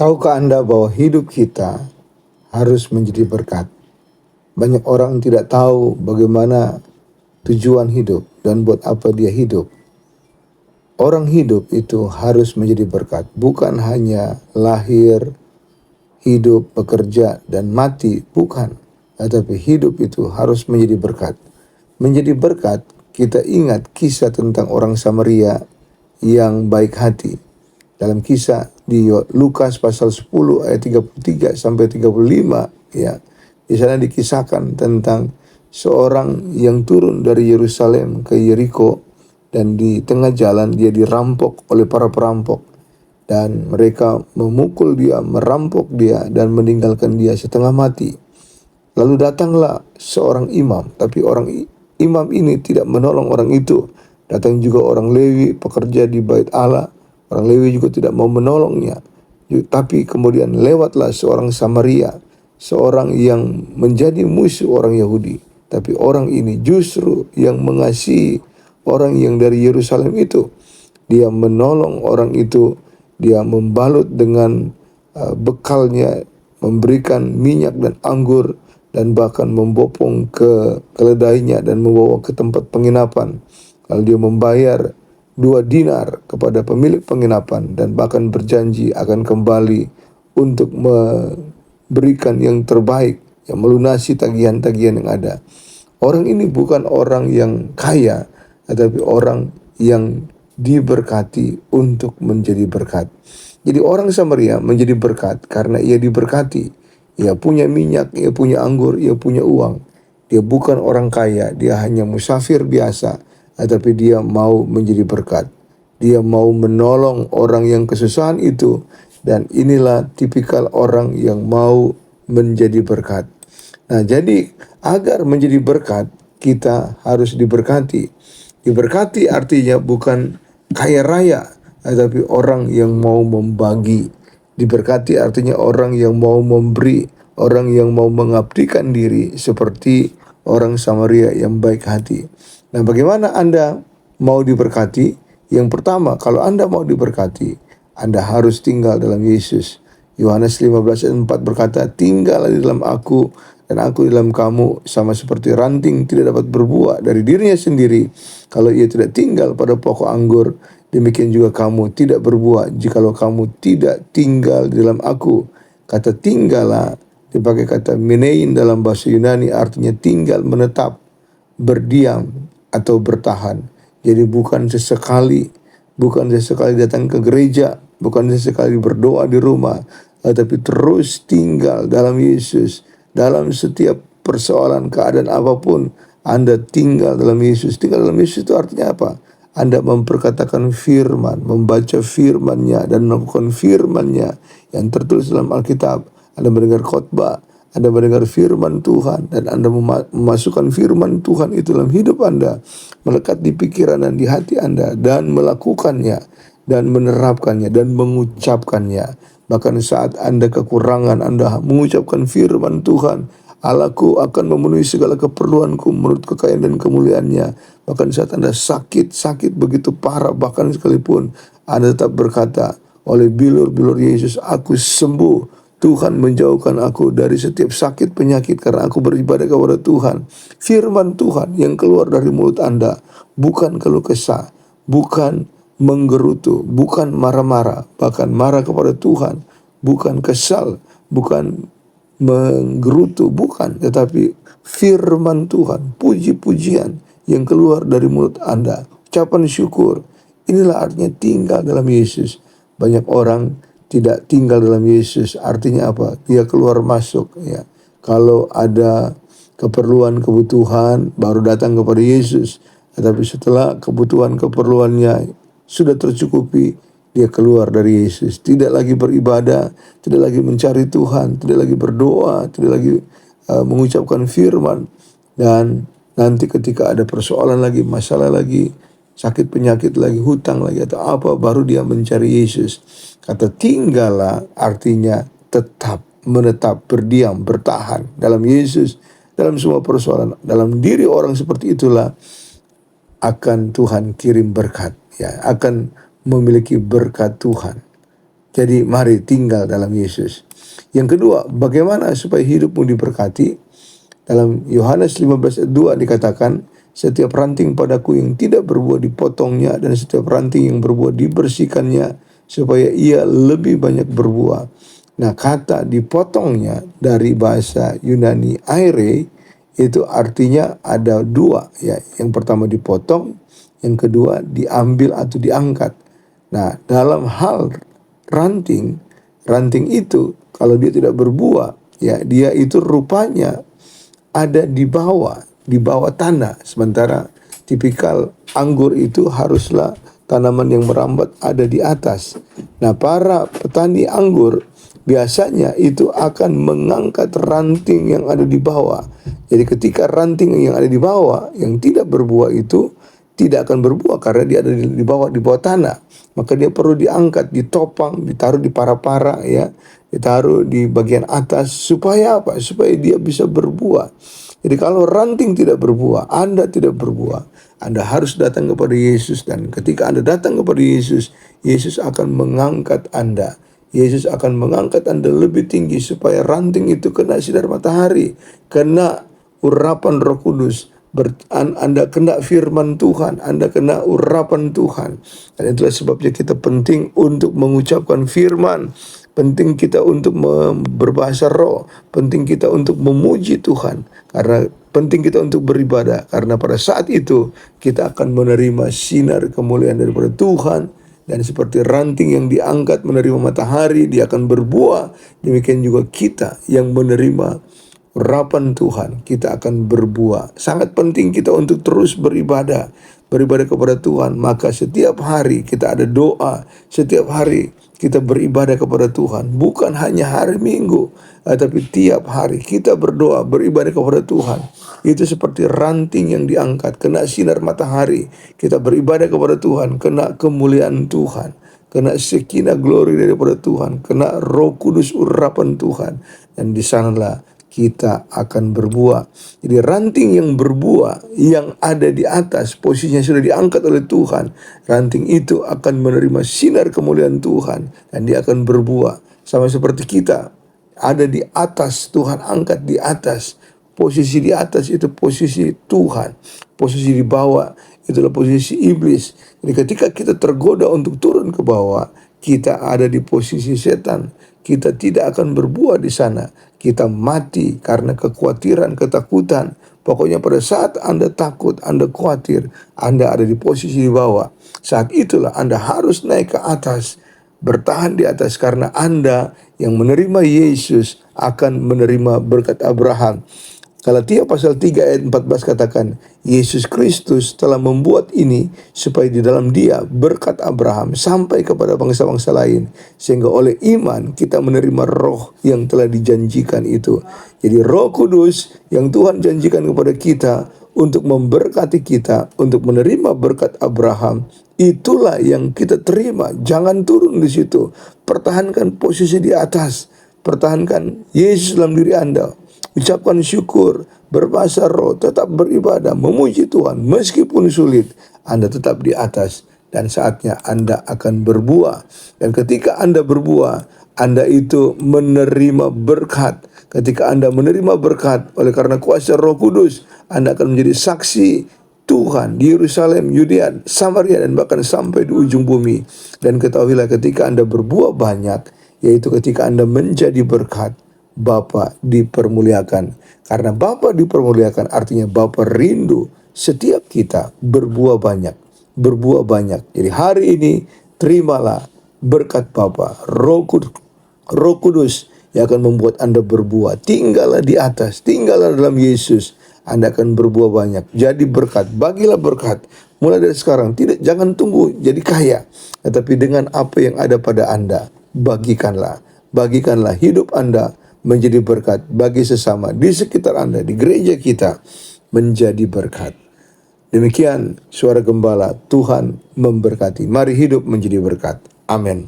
Tahukah Anda bahwa hidup kita harus menjadi berkat? Banyak orang tidak tahu bagaimana tujuan hidup dan buat apa dia hidup. Orang hidup itu harus menjadi berkat, bukan hanya lahir, hidup, bekerja, dan mati, bukan. Tetapi hidup itu harus menjadi berkat. Menjadi berkat, kita ingat kisah tentang orang Samaria yang baik hati. Dalam kisah di Lukas pasal 10 ayat 33 sampai 35, ya. Di sana dikisahkan tentang seorang yang turun dari Yerusalem ke Yeriko, dan di tengah jalan dia dirampok oleh para perampok, dan mereka memukul dia, merampok dia, dan meninggalkan dia setengah mati. Lalu datanglah seorang imam, tapi orang imam ini tidak menolong orang itu. Datang juga orang Lewi, pekerja di bait Allah. Orang Lewi juga tidak mau menolongnya. Tapi kemudian lewatlah seorang Samaria, seorang yang menjadi musuh orang Yahudi. Tapi orang ini justru yang mengasihi orang yang dari Yerusalem itu. Dia menolong orang itu, dia membalut dengan bekalnya, memberikan minyak dan anggur, dan bahkan membopong ke keledainya dan membawa ke tempat penginapan. Lalu dia membayar 2 dinar kepada pemilik penginapan dan bahkan berjanji akan kembali untuk memberikan yang terbaik, yang melunasi tagihan-tagihan yang ada. Orang ini bukan orang yang kaya, tetapi orang yang diberkati untuk menjadi berkat. Jadi orang Samaria menjadi berkat karena ia diberkati. Ia punya minyak, ia punya anggur, ia punya uang. Dia bukan orang kaya, dia hanya musafir biasa, tetapi dia mau menjadi berkat. Dia mau menolong orang yang kesusahan itu, dan inilah tipikal orang yang mau menjadi berkat. Nah, jadi agar menjadi berkat, kita harus diberkati. Diberkati artinya bukan kaya raya, tetapi orang yang mau membagi. Diberkati artinya orang yang mau memberi, orang yang mau mengabdikan diri seperti orang Samaria yang baik hati. Nah, bagaimana Anda mau diberkati? Yang pertama, kalau Anda mau diberkati, Anda harus tinggal dalam Yesus. Yohanes 15 ayat 4 berkata, "Tinggallah di dalam aku dan aku di dalam kamu, sama seperti ranting tidak dapat berbuah dari dirinya sendiri kalau ia tidak tinggal pada pokok anggur. Demikian juga kamu tidak berbuah jikalau kamu tidak tinggal di dalam aku." Kata tinggallah dipakai kata menein dalam bahasa Yunani, artinya tinggal, menetap, berdiam atau bertahan. Jadi bukan sesekali datang ke gereja, bukan sesekali berdoa di rumah, tetapi terus tinggal dalam Yesus. Dalam setiap persoalan, keadaan apapun, Anda tinggal dalam Yesus. Tinggal dalam Yesus itu artinya apa? Anda memperkatakan firman, membaca firman-Nya dan melakukan firman-Nya yang tertulis dalam Alkitab. Anda mendengar khotbah, Anda mendengar firman Tuhan, dan Anda memasukkan firman Tuhan itu dalam hidup Anda, melekat di pikiran dan di hati Anda, dan melakukannya, dan menerapkannya, dan mengucapkannya. Bahkan saat Anda kekurangan, Anda mengucapkan firman Tuhan, "Allahku akan memenuhi segala keperluanku menurut kekayaan dan kemuliaan-Nya." Bahkan saat Anda sakit begitu parah, bahkan sekalipun Anda tetap berkata, "Oleh bilur-bilur Yesus aku sembuh. Tuhan menjauhkan aku dari setiap sakit penyakit karena aku beribadah kepada Tuhan." Firman Tuhan yang keluar dari mulut Anda bukan keluh kesah, bukan menggerutu, bukan marah-marah, bahkan marah kepada Tuhan, bukan kesal, bukan menggerutu, bukan, tetapi firman Tuhan, puji-pujian yang keluar dari mulut Anda, ucapan syukur. Inilah artinya tinggal dalam Yesus. Banyak orang tidak tinggal dalam Yesus, artinya apa? Dia keluar masuk, ya. Kalau ada keperluan, kebutuhan, baru datang kepada Yesus. Tetapi setelah kebutuhan-keperluannya sudah tercukupi, dia keluar dari Yesus. Tidak lagi beribadah, tidak lagi mencari Tuhan, tidak lagi berdoa, tidak lagi mengucapkan firman. Dan nanti ketika ada persoalan lagi, masalah lagi, sakit penyakit lagi, hutang lagi, atau apa, baru dia mencari Yesus. Kata tinggallah artinya tetap, menetap, berdiam, bertahan dalam Yesus. Dalam semua persoalan, dalam diri orang seperti itulah akan Tuhan kirim berkat, ya, akan memiliki berkat Tuhan. Jadi mari tinggal dalam Yesus. Yang kedua, bagaimana supaya hidupmu diberkati? Dalam Yohanes 15 ayat 2 dikatakan, setiap ranting padaku yang tidak berbuah dipotongnya, dan setiap ranting yang berbuah dibersihkannya, supaya ia lebih banyak berbuah. Nah, kata dipotongnya dari bahasa Yunani aire itu artinya ada dua, ya. Yang pertama dipotong, yang kedua diambil atau diangkat. Nah, dalam hal ranting, ranting itu kalau dia tidak berbuah, ya dia itu rupanya ada di bawah tanah. Sementara tipikal anggur itu haruslah tanaman yang merambat ada di atas. Nah, para petani anggur biasanya itu akan mengangkat ranting yang ada di bawah. Jadi ketika ranting yang ada di bawah yang tidak berbuah itu tidak akan berbuah karena dia ada di bawah tanah. Maka dia perlu diangkat, ditopang, ditaruh di para-para, ya, ditaruh di bagian atas supaya apa? Supaya dia bisa berbuah. Jadi kalau ranting tidak berbuah, Anda tidak berbuah, Anda harus datang kepada Yesus, dan ketika Anda datang kepada Yesus, Yesus akan mengangkat Anda. Yesus akan mengangkat Anda lebih tinggi supaya ranting itu kena sinar matahari, kena urapan Roh Kudus. Anda kena firman Tuhan, Anda kena urapan Tuhan. Dan itulah sebabnya kita penting untuk mengucapkan firman, penting kita untuk berbahasa roh, penting kita untuk memuji Tuhan, karena penting kita untuk beribadah, karena pada saat itu kita akan menerima sinar kemuliaan daripada Tuhan. Dan seperti ranting yang diangkat menerima matahari, dia akan berbuah. Demikian juga kita yang menerima urapan Tuhan, kita akan berbuah. Sangat penting kita untuk terus beribadah kepada Tuhan. Maka setiap hari kita ada doa, setiap hari kita beribadah kepada Tuhan. Bukan hanya hari Minggu, tapi tiap hari kita berdoa, beribadah kepada Tuhan. Itu seperti ranting yang diangkat, kena sinar matahari. Kita beribadah kepada Tuhan, kena kemuliaan Tuhan, kena sekinah glory daripada Tuhan, kena Roh Kudus urapan Tuhan. Dan di sanalah kita akan berbuah. Jadi ranting yang berbuah yang ada di atas, posisinya sudah diangkat oleh Tuhan, ranting itu akan menerima sinar kemuliaan Tuhan dan dia akan berbuah. Sama seperti kita ada di atas, Tuhan angkat di atas. Posisi di atas itu posisi Tuhan, posisi di bawah itulah posisi iblis. Jadi ketika kita tergoda untuk turun ke bawah, kita ada di posisi setan. Kita tidak akan berbuah di sana. Kita mati karena kekhawatiran, ketakutan. Pokoknya pada saat Anda takut, Anda khawatir, Anda ada di posisi di bawah. Saat itulah Anda harus naik ke atas, bertahan di atas, karena Anda yang menerima Yesus akan menerima berkat Abraham. Galatia pasal 3 ayat 14 katakan, Yesus Kristus telah membuat ini supaya di dalam dia berkat Abraham sampai kepada bangsa-bangsa lain, sehingga oleh iman kita menerima roh yang telah dijanjikan itu. Jadi Roh Kudus yang Tuhan janjikan kepada kita untuk memberkati kita, untuk menerima berkat Abraham, itulah yang kita terima. Jangan turun di situ. Pertahankan posisi di atas. Pertahankan Yesus dalam diri Anda. Ucapkan syukur, berbahasa roh, tetap beribadah, memuji Tuhan. Meskipun sulit, Anda tetap di atas. Dan saatnya Anda akan berbuah. Dan ketika Anda berbuah, Anda itu menerima berkat. Ketika Anda menerima berkat, oleh karena kuasa Roh Kudus, Anda akan menjadi saksi Tuhan di Yerusalem, Yudea, Samaria, dan bahkan sampai di ujung bumi. Dan ketahuilah ketika Anda berbuah banyak, yaitu ketika Anda menjadi berkat, Bapa dipermuliakan. Karena Bapa dipermuliakan artinya Bapa rindu setiap kita berbuah banyak. Berbuah banyak. Jadi hari ini terimalah berkat Bapa. Roh Kudus yang akan membuat Anda berbuah. Tinggallah di atas, tinggallah dalam Yesus. Anda akan berbuah banyak. Jadi berkat, bagilah berkat. Mulai dari sekarang, jangan tunggu jadi kaya. Tetapi dengan apa yang ada pada Anda, bagikanlah. Bagikanlah hidup Anda menjadi berkat bagi sesama di sekitar Anda, di gereja kita, menjadi berkat. Demikian suara gembala, Tuhan memberkati. Mari hidup menjadi berkat. Amin.